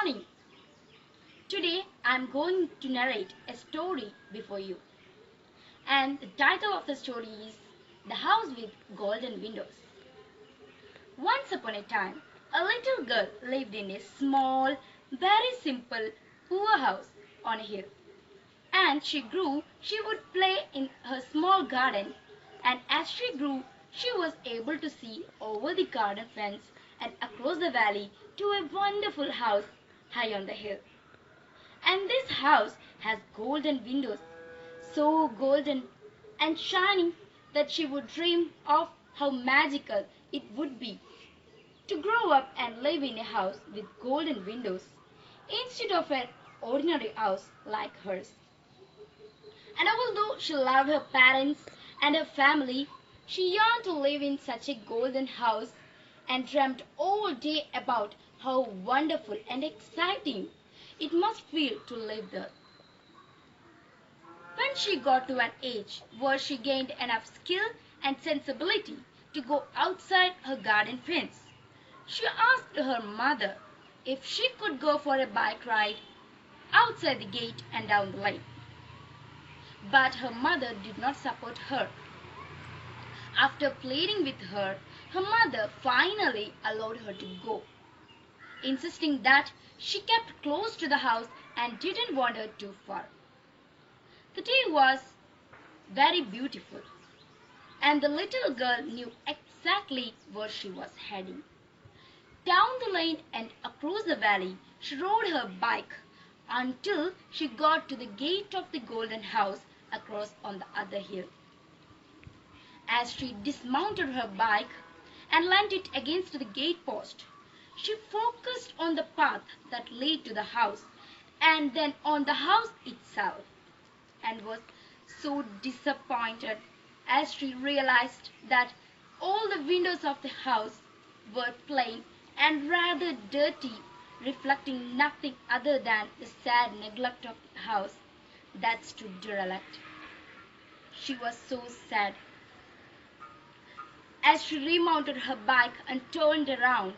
morning. Today I am going to narrate a story before you. And the title of the story is The House with Golden Windows. Once upon a time, a little girl lived in a small, very simple, poor house on a hill. And she would play in her small garden, and as she grew, she was able to see over the garden fence and across the valley to a wonderful house high on the hill. And this house has golden windows, so golden and shining that she would dream of how magical it would be to grow up and live in a house with golden windows instead of an ordinary house like hers. And although she loved her parents and her family, she yearned to live in such a golden house and dreamt all day about how wonderful and exciting it must feel to live there. When she got to an age where she gained enough skill and sensibility to go outside her garden fence, she asked her mother if she could go for a bike ride outside the gate and down the lane. But her mother did not support her. After pleading with her, her mother finally allowed her to go, insisting that she kept close to the house and didn't wander too far. The day was very beautiful, and the little girl knew exactly where she was heading. Down the lane and across the valley she rode her bike until she got to the gate of the golden house across on the other hill. As she dismounted her bike and leant it against the gate post, she focused on the path that led to the house and then on the house itself, and was so disappointed as she realized that all the windows of the house were plain and rather dirty, reflecting nothing other than the sad neglect of the house that stood derelict. She was so sad. As she remounted her bike and turned around,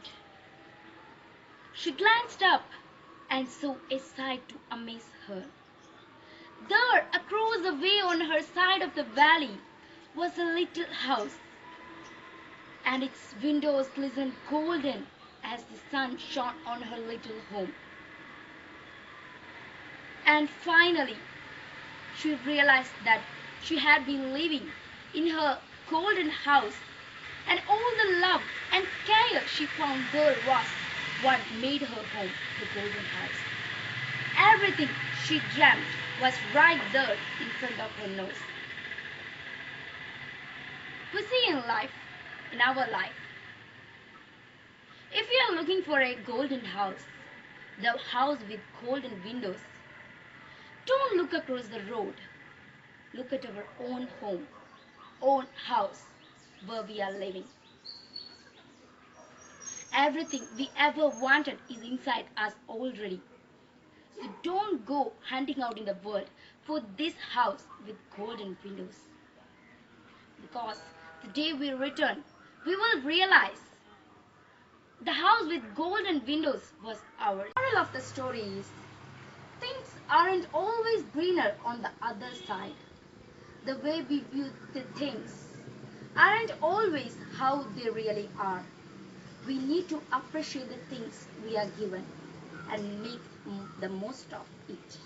she glanced up and saw a sight to amaze her. There, across the way on her side of the valley, was a little house, and its windows glistened golden as the sun shone on her little home. And finally, she realized that she had been living in her golden house, and all the love and care she found there was what made her home the golden house. Everything she dreamt was right there in front of her nose. We see in our life, if we are looking for a golden house, the house with golden windows, don't look across the road. Look at our own home, own house where we are living. Everything we ever wanted is inside us already. So don't go hunting out in the world for this house with golden windows. Because the day we return, we will realize the house with golden windows was ours. The moral of the story is, things aren't always greener on the other side. The way we view the things aren't always how they really are. We need to appreciate the things we are given and make the most of it.